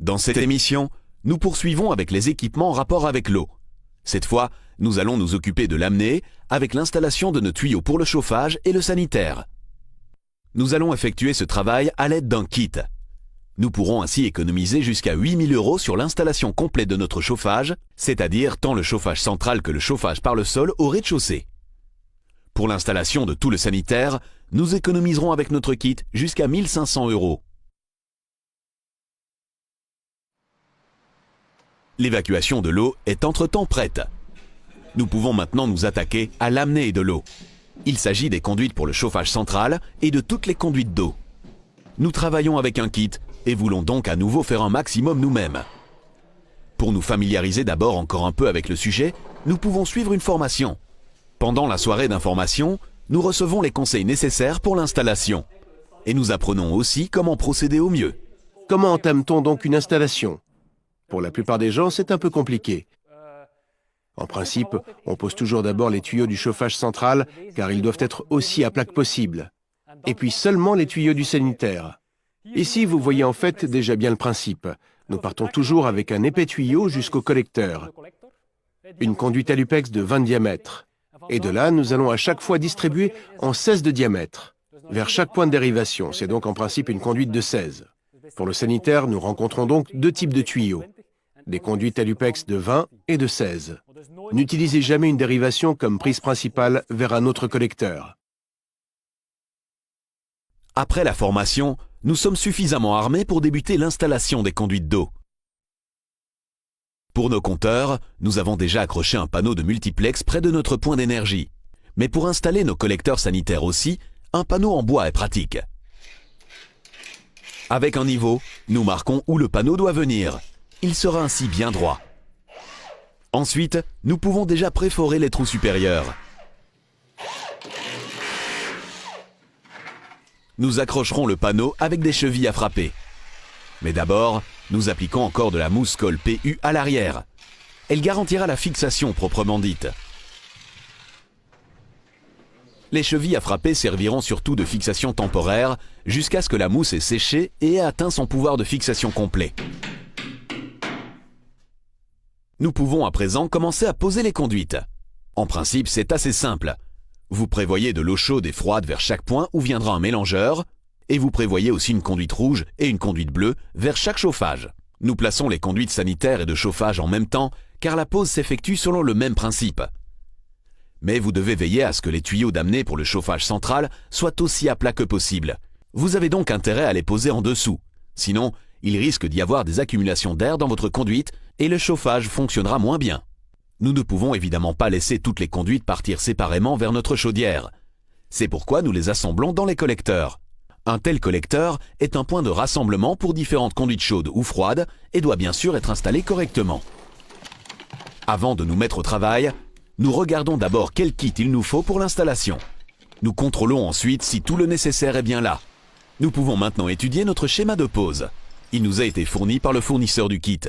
Dans cette émission, nous poursuivons avec les équipements en rapport avec l'eau. Cette fois, nous allons nous occuper de l'apnée avec l'installation de nos tuyaux pour le chauffage et le sanitaire. Nous allons effectuer ce travail à l'aide d'un kit. Nous pourrons ainsi économiser jusqu'à 8 000 € sur l'installation complète de notre chauffage, c'est-à-dire tant le chauffage central que le chauffage par le sol au rez-de-chaussée. Pour l'installation de tout le sanitaire, nous économiserons avec notre kit jusqu'à 1 500 €. L'évacuation de l'eau est entre-temps prête. Nous pouvons maintenant nous attaquer à l'amener de l'eau. Il s'agit des conduites pour le chauffage central et de toutes les conduites d'eau. Nous travaillons avec un kit et voulons donc à nouveau faire un maximum nous-mêmes. Pour nous familiariser d'abord encore un peu avec le sujet, nous pouvons suivre une formation. Pendant la soirée d'information, nous recevons les conseils nécessaires pour l'installation. Et nous apprenons aussi comment procéder au mieux. Comment entame-t-on donc une installation? Pour la plupart des gens, c'est un peu compliqué. En principe, on pose toujours d'abord les tuyaux du chauffage central, car ils doivent être aussi à plat que possible. Et puis seulement les tuyaux du sanitaire. Ici, vous voyez en fait déjà bien le principe. Nous partons toujours avec un épais tuyau jusqu'au collecteur. Une conduite à lupex de 20 diamètres. Et de là, nous allons à chaque fois distribuer en 16 de diamètre, vers chaque point de dérivation. C'est donc en principe une conduite de 16. Pour le sanitaire, nous rencontrons donc deux types de tuyaux. Des conduites à lupex de 20 et de 16. N'utilisez jamais une dérivation comme prise principale vers un autre collecteur. Après la formation, nous sommes suffisamment armés pour débuter l'installation des conduites d'eau. Pour nos compteurs, nous avons déjà accroché un panneau de multiplex près de notre point d'énergie. Mais pour installer nos collecteurs sanitaires aussi, un panneau en bois est pratique. Avec un niveau, nous marquons où le panneau doit venir. Il sera ainsi bien droit. Ensuite, nous pouvons déjà préforer les trous supérieurs. Nous accrocherons le panneau avec des chevilles à frapper. Mais d'abord, nous appliquons encore de la mousse colle PU à l'arrière. Elle garantira la fixation proprement dite. Les chevilles à frapper serviront surtout de fixation temporaire jusqu'à ce que la mousse ait séché et ait atteint son pouvoir de fixation complet. Nous pouvons à présent commencer à poser les conduites. En principe, c'est assez simple. Vous prévoyez de l'eau chaude et froide vers chaque point où viendra un mélangeur, et vous prévoyez aussi une conduite rouge et une conduite bleue vers chaque chauffage. Nous plaçons les conduites sanitaires et de chauffage en même temps, car la pose s'effectue selon le même principe. Mais vous devez veiller à ce que les tuyaux d'amener pour le chauffage central soient aussi à plat que possible. Vous avez donc intérêt à les poser en dessous. Sinon, il risque d'y avoir des accumulations d'air dans votre conduite et le chauffage fonctionnera moins bien. Nous ne pouvons évidemment pas laisser toutes les conduites partir séparément vers notre chaudière. C'est pourquoi nous les assemblons dans les collecteurs. Un tel collecteur est un point de rassemblement pour différentes conduites chaudes ou froides et doit bien sûr être installé correctement. Avant de nous mettre au travail, nous regardons d'abord quel kit il nous faut pour l'installation. Nous contrôlons ensuite si tout le nécessaire est bien là. Nous pouvons maintenant étudier notre schéma de pose. Il nous a été fourni par le fournisseur du kit.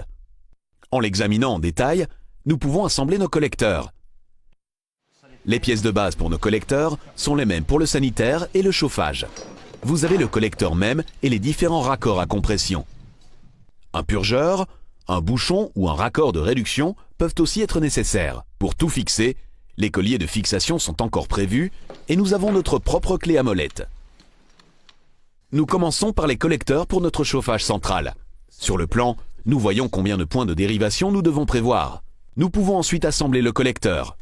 En l'examinant en détail, nous pouvons assembler nos collecteurs. Les pièces de base pour nos collecteurs sont les mêmes pour le sanitaire et le chauffage. Vous avez le collecteur même et les différents raccords à compression. Un purgeur, un bouchon ou un raccord de réduction peuvent aussi être nécessaires. Pour tout fixer, les colliers de fixation sont encore prévus et nous avons notre propre clé à molette. Nous commençons par les collecteurs pour notre chauffage central. Sur le plan, nous voyons combien de points de dérivation nous devons prévoir. Nous pouvons ensuite assembler le collecteur.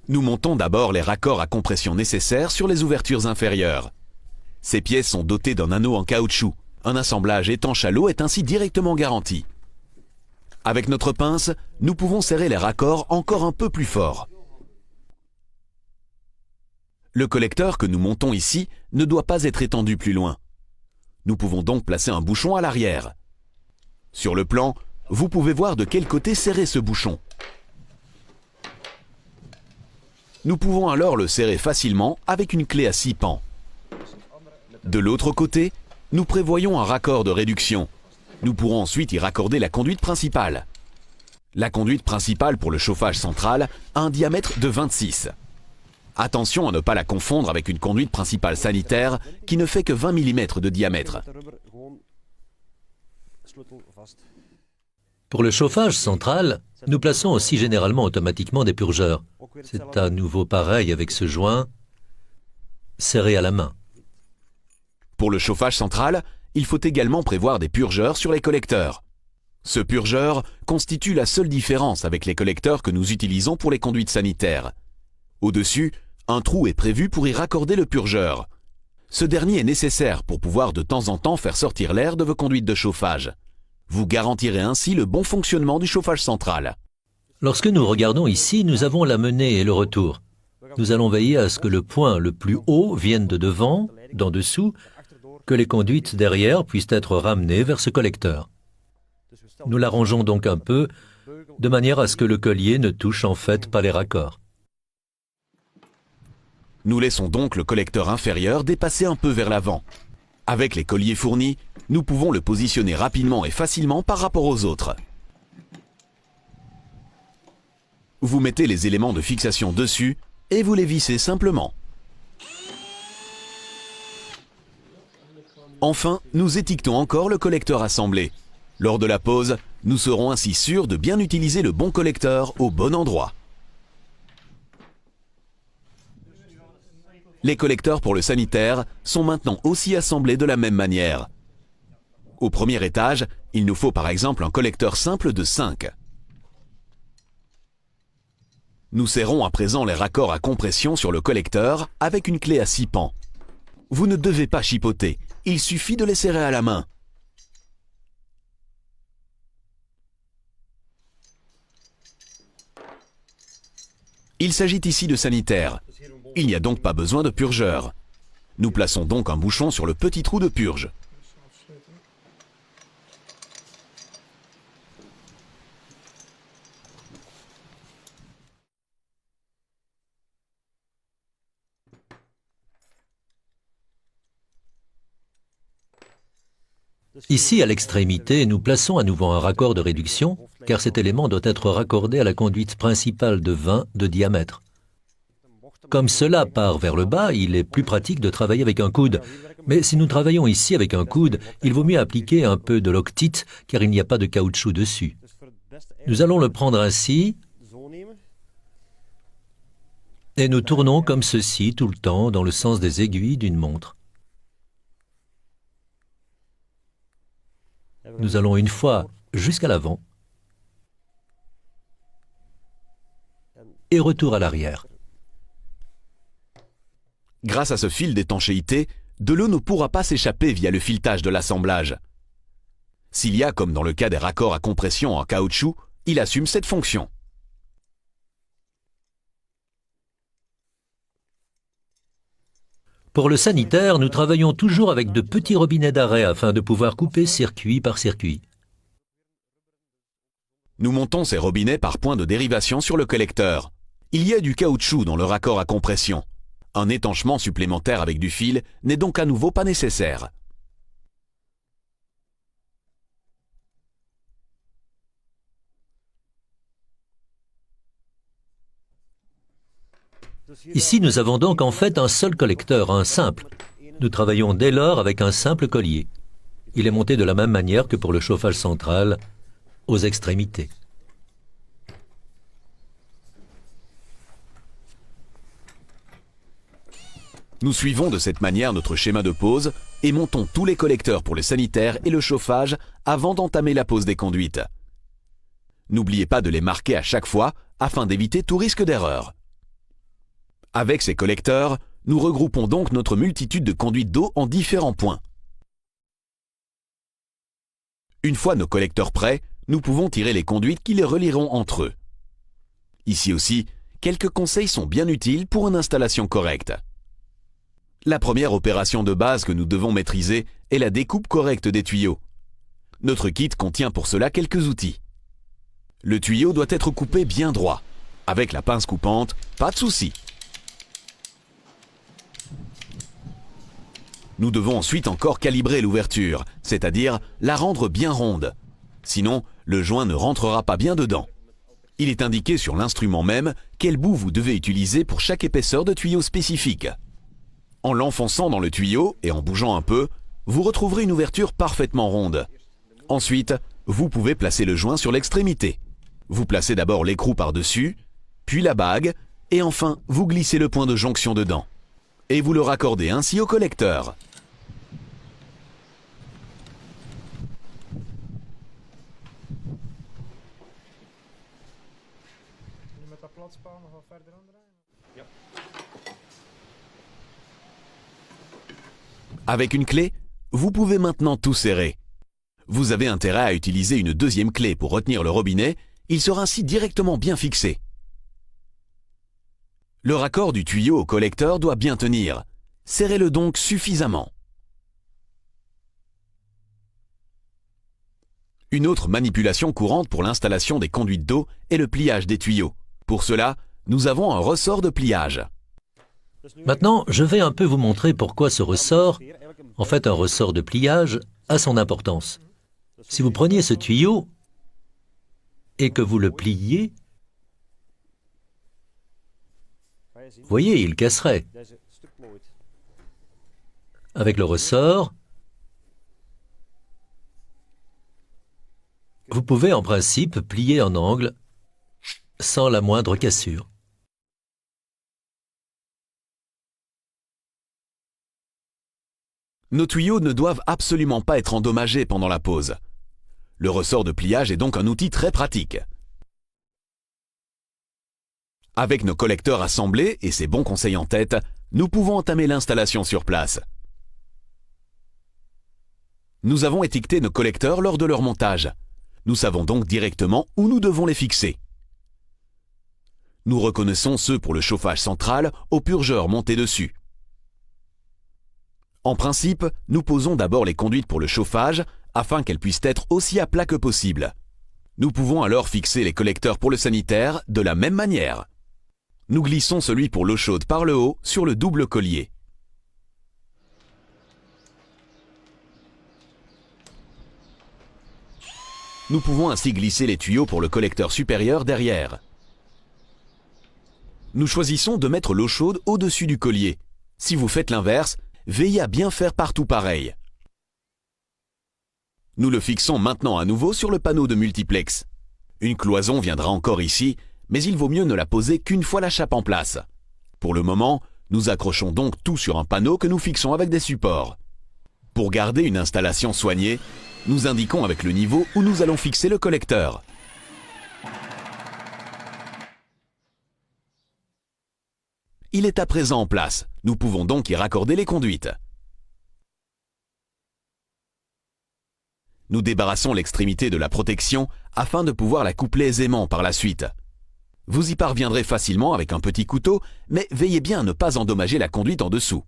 Nous montons d'abord les raccords à compression nécessaires sur les ouvertures inférieures. Ces pièces sont dotées d'un anneau en caoutchouc. Un assemblage étanche à l'eau est ainsi directement garanti. Avec notre pince, nous pouvons serrer les raccords encore un peu plus fort. Le collecteur que nous montons ici ne doit pas être étendu plus loin. Nous pouvons donc placer un bouchon à l'arrière. Sur le plan, vous pouvez voir de quel côté serrer ce bouchon. Nous pouvons alors le serrer facilement avec une clé à 6 pans. De l'autre côté, nous prévoyons un raccord de réduction. Nous pourrons ensuite y raccorder la conduite principale. La conduite principale pour le chauffage central a un diamètre de 26. Attention à ne pas la confondre avec une conduite principale sanitaire qui ne fait que 20 mm de diamètre. Pour le chauffage central, nous plaçons aussi généralement automatiquement des purgeurs. C'est à nouveau pareil avec ce joint serré à la main. Pour le chauffage central, il faut également prévoir des purgeurs sur les collecteurs. Ce purgeur constitue la seule différence avec les collecteurs que nous utilisons pour les conduites sanitaires. Au-dessus, un trou est prévu pour y raccorder le purgeur. Ce dernier est nécessaire pour pouvoir de temps en temps faire sortir l'air de vos conduites de chauffage. Vous garantirez ainsi le bon fonctionnement du chauffage central. Lorsque nous regardons ici, nous avons la menée et le retour. Nous allons veiller à ce que le point le plus haut vienne de devant, d'en dessous, que les conduites derrière puissent être ramenées vers ce collecteur. Nous l'arrangeons donc un peu, de manière à ce que le collier ne touche en fait pas les raccords. Nous laissons donc le collecteur inférieur dépasser un peu vers l'avant. Avec les colliers fournis, nous pouvons le positionner rapidement et facilement par rapport aux autres. Vous mettez les éléments de fixation dessus et vous les vissez simplement. Enfin, nous étiquetons encore le collecteur assemblé. Lors de la pose, nous serons ainsi sûrs de bien utiliser le bon collecteur au bon endroit. Les collecteurs pour le sanitaire sont maintenant aussi assemblés de la même manière. Au premier étage, il nous faut par exemple un collecteur simple de 5. Nous serrons à présent les raccords à compression sur le collecteur avec une clé à 6 pans. Vous ne devez pas chipoter, il suffit de les serrer à la main. Il s'agit ici de sanitaire. Il n'y a donc pas besoin de purgeur. Nous plaçons donc un bouchon sur le petit trou de purge. Ici, à l'extrémité, nous plaçons à nouveau un raccord de réduction, car cet élément doit être raccordé à la conduite principale de 20 de diamètre. Comme cela part vers le bas, il est plus pratique de travailler avec un coude. Mais si nous travaillons ici avec un coude, il vaut mieux appliquer un peu de loctite, car il n'y a pas de caoutchouc dessus. Nous allons le prendre ainsi, et nous tournons comme ceci tout le temps dans le sens des aiguilles d'une montre. Nous allons une fois jusqu'à l'avant et retour à l'arrière. Grâce à ce fil d'étanchéité, de l'eau ne pourra pas s'échapper via le filetage de l'assemblage. S'il y a, comme dans le cas des raccords à compression en caoutchouc, il assume cette fonction. Pour le sanitaire, nous travaillons toujours avec de petits robinets d'arrêt afin de pouvoir couper circuit par circuit. Nous montons ces robinets par point de dérivation sur le collecteur. Il y a du caoutchouc dans le raccord à compression. Un étanchement supplémentaire avec du fil n'est donc à nouveau pas nécessaire. Ici, nous avons donc en fait un seul collecteur, un simple. Nous travaillons dès lors avec un simple collier. Il est monté de la même manière que pour le chauffage central, aux extrémités. Nous suivons de cette manière notre schéma de pose et montons tous les collecteurs pour le sanitaire et le chauffage avant d'entamer la pose des conduites. N'oubliez pas de les marquer à chaque fois afin d'éviter tout risque d'erreur. Avec ces collecteurs, nous regroupons donc notre multitude de conduites d'eau en différents points. Une fois nos collecteurs prêts, nous pouvons tirer les conduites qui les relieront entre eux. Ici aussi, quelques conseils sont bien utiles pour une installation correcte. La première opération de base que nous devons maîtriser est la découpe correcte des tuyaux. Notre kit contient pour cela quelques outils. Le tuyau doit être coupé bien droit. Avec la pince coupante, pas de souci. Nous devons ensuite encore calibrer l'ouverture, c'est-à-dire la rendre bien ronde. Sinon, le joint ne rentrera pas bien dedans. Il est indiqué sur l'instrument même quel bout vous devez utiliser pour chaque épaisseur de tuyau spécifique. En l'enfonçant dans le tuyau et en bougeant un peu, vous retrouverez une ouverture parfaitement ronde. Ensuite, vous pouvez placer le joint sur l'extrémité. Vous placez d'abord l'écrou par-dessus, puis la bague, et enfin, vous glissez le point de jonction dedans. Et vous le raccordez ainsi au collecteur. Avec une clé, vous pouvez maintenant tout serrer. Vous avez intérêt à utiliser une deuxième clé pour retenir le robinet, il sera ainsi directement bien fixé. Le raccord du tuyau au collecteur doit bien tenir. Serrez-le donc suffisamment. Une autre manipulation courante pour l'installation des conduites d'eau est le pliage des tuyaux. Pour cela, nous avons un ressort de pliage. Maintenant, je vais un peu vous montrer pourquoi ce ressort, en fait un ressort de pliage, a son importance. Si vous preniez ce tuyau et que vous le pliiez, vous voyez, il casserait. Avec le ressort, vous pouvez en principe plier en angle sans la moindre cassure. Nos tuyaux ne doivent absolument pas être endommagés pendant la pose. Le ressort de pliage est donc un outil très pratique. Avec nos collecteurs assemblés et ces bons conseils en tête, nous pouvons entamer l'installation sur place. Nous avons étiqueté nos collecteurs lors de leur montage. Nous savons donc directement où nous devons les fixer. Nous reconnaissons ceux pour le chauffage central au purgeur monté dessus. En principe, nous posons d'abord les conduites pour le chauffage afin qu'elles puissent être aussi à plat que possible. Nous pouvons alors fixer les collecteurs pour le sanitaire de la même manière. Nous glissons celui pour l'eau chaude par le haut sur le double collier. Nous pouvons ainsi glisser les tuyaux pour le collecteur supérieur derrière. Nous choisissons de mettre l'eau chaude au-dessus du collier. Si vous faites l'inverse, veillez à bien faire partout pareil. Nous le fixons maintenant à nouveau sur le panneau de multiplex. Une cloison viendra encore ici, mais il vaut mieux ne la poser qu'une fois la chape en place. Pour le moment, nous accrochons donc tout sur un panneau que nous fixons avec des supports. Pour garder une installation soignée, nous indiquons avec le niveau où nous allons fixer le collecteur. Il est à présent en place. Nous pouvons donc y raccorder les conduites. Nous débarrassons l'extrémité de la protection afin de pouvoir la coupler aisément par la suite. Vous y parviendrez facilement avec un petit couteau, mais veillez bien à ne pas endommager la conduite en dessous.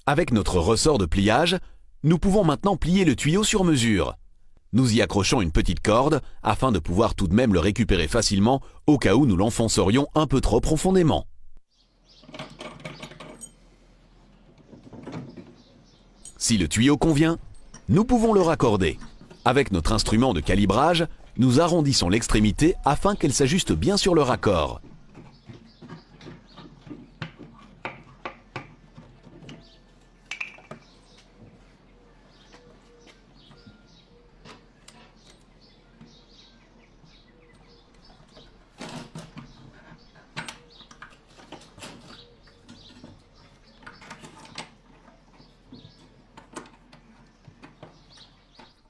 Avec notre ressort de pliage, nous pouvons maintenant plier le tuyau sur mesure. Nous y accrochons une petite corde afin de pouvoir tout de même le récupérer facilement au cas où nous l'enfoncerions un peu trop profondément. Si le tuyau convient, nous pouvons le raccorder. Avec notre instrument de calibrage, nous arrondissons l'extrémité afin qu'elle s'ajuste bien sur le raccord.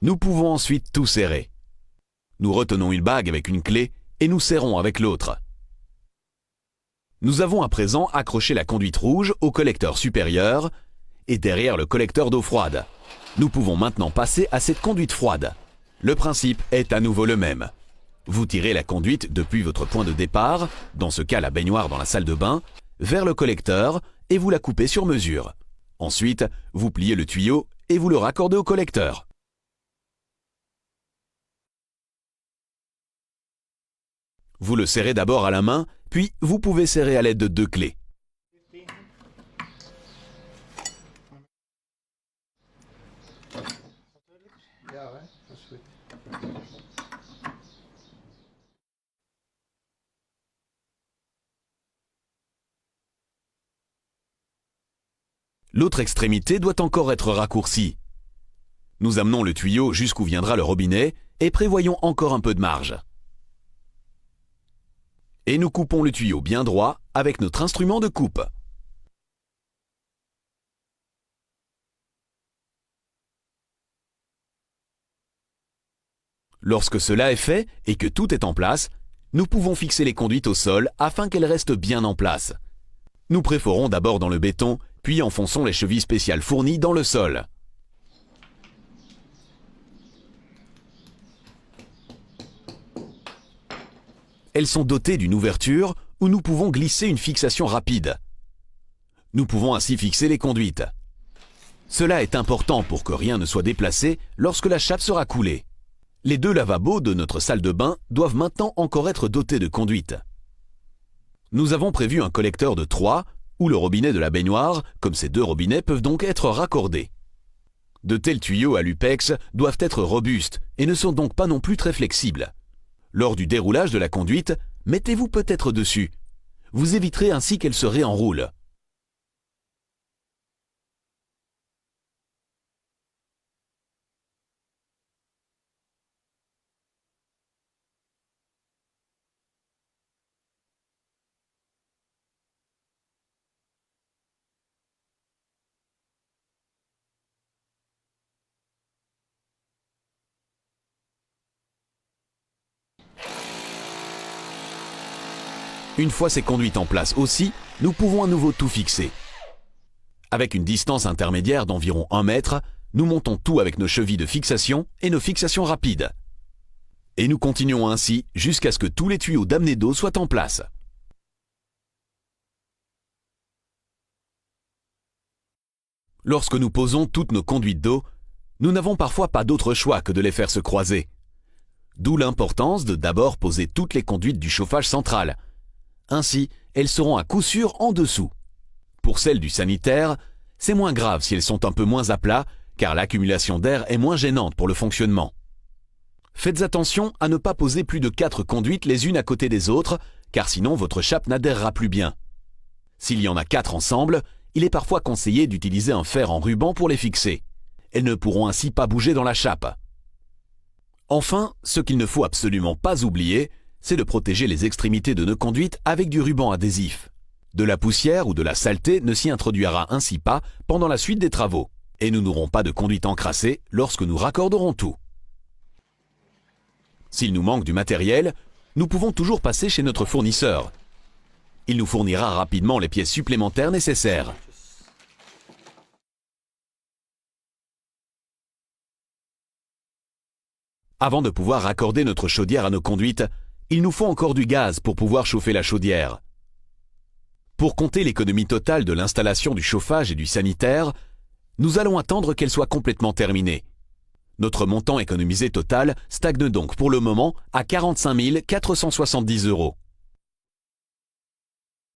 Nous pouvons ensuite tout serrer. Nous retenons une bague avec une clé et nous serrons avec l'autre. Nous avons à présent accroché la conduite rouge au collecteur supérieur et derrière le collecteur d'eau froide. Nous pouvons maintenant passer à cette conduite froide. Le principe est à nouveau le même. Vous tirez la conduite depuis votre point de départ, dans ce cas la baignoire dans la salle de bain, vers le collecteur et vous la coupez sur mesure. Ensuite, vous pliez le tuyau et vous le raccordez au collecteur. Vous le serrez d'abord à la main, puis vous pouvez serrer à l'aide de 2 clés. L'autre extrémité doit encore être raccourcie. Nous amenons le tuyau jusqu'où viendra le robinet et prévoyons encore un peu de marge. Et nous coupons le tuyau bien droit avec notre instrument de coupe. Lorsque cela est fait et que tout est en place, nous pouvons fixer les conduites au sol afin qu'elles restent bien en place. Nous préforons d'abord dans le béton, puis enfonçons les chevilles spéciales fournies dans le sol. Elles sont dotées d'une ouverture où nous pouvons glisser une fixation rapide. Nous pouvons ainsi fixer les conduites. Cela est important pour que rien ne soit déplacé lorsque la chape sera coulée. Les deux lavabos de notre salle de bain doivent maintenant encore être dotés de conduites. Nous avons prévu un collecteur de 3 ou le robinet de la baignoire, comme ces deux robinets peuvent donc être raccordés. De tels tuyaux à lupex doivent être robustes et ne sont donc pas non plus très flexibles. Lors du déroulage de la conduite, mettez-vous peut-être dessus. Vous éviterez ainsi qu'elle se réenroule. Une fois ces conduites en place aussi, nous pouvons à nouveau tout fixer. Avec une distance intermédiaire d'environ 1 mètre, nous montons tout avec nos chevilles de fixation et nos fixations rapides. Et nous continuons ainsi jusqu'à ce que tous les tuyaux d'amener d'eau soient en place. Lorsque nous posons toutes nos conduites d'eau, nous n'avons parfois pas d'autre choix que de les faire se croiser. D'où l'importance de d'abord poser toutes les conduites du chauffage central. Ainsi, elles seront à coup sûr en dessous. Pour celles du sanitaire, c'est moins grave si elles sont un peu moins à plat, car l'accumulation d'air est moins gênante pour le fonctionnement. Faites attention à ne pas poser plus de 4 conduites les unes à côté des autres, car sinon votre chape n'adhérera plus bien. S'il y en a 4 ensemble, il est parfois conseillé d'utiliser un fer en ruban pour les fixer. Elles ne pourront ainsi pas bouger dans la chape. Enfin, ce qu'il ne faut absolument pas oublier, c'est de protéger les extrémités de nos conduites avec du ruban adhésif. De la poussière ou de la saleté ne s'y introduira ainsi pas pendant la suite des travaux, et nous n'aurons pas de conduite encrassée lorsque nous raccorderons tout. S'il nous manque du matériel, nous pouvons toujours passer chez notre fournisseur. Il nous fournira rapidement les pièces supplémentaires nécessaires. Avant de pouvoir raccorder notre chaudière à nos conduites, il nous faut encore du gaz pour pouvoir chauffer la chaudière. Pour compter l'économie totale de l'installation du chauffage et du sanitaire, nous allons attendre qu'elle soit complètement terminée. Notre montant économisé total stagne donc pour le moment à 45 470 €.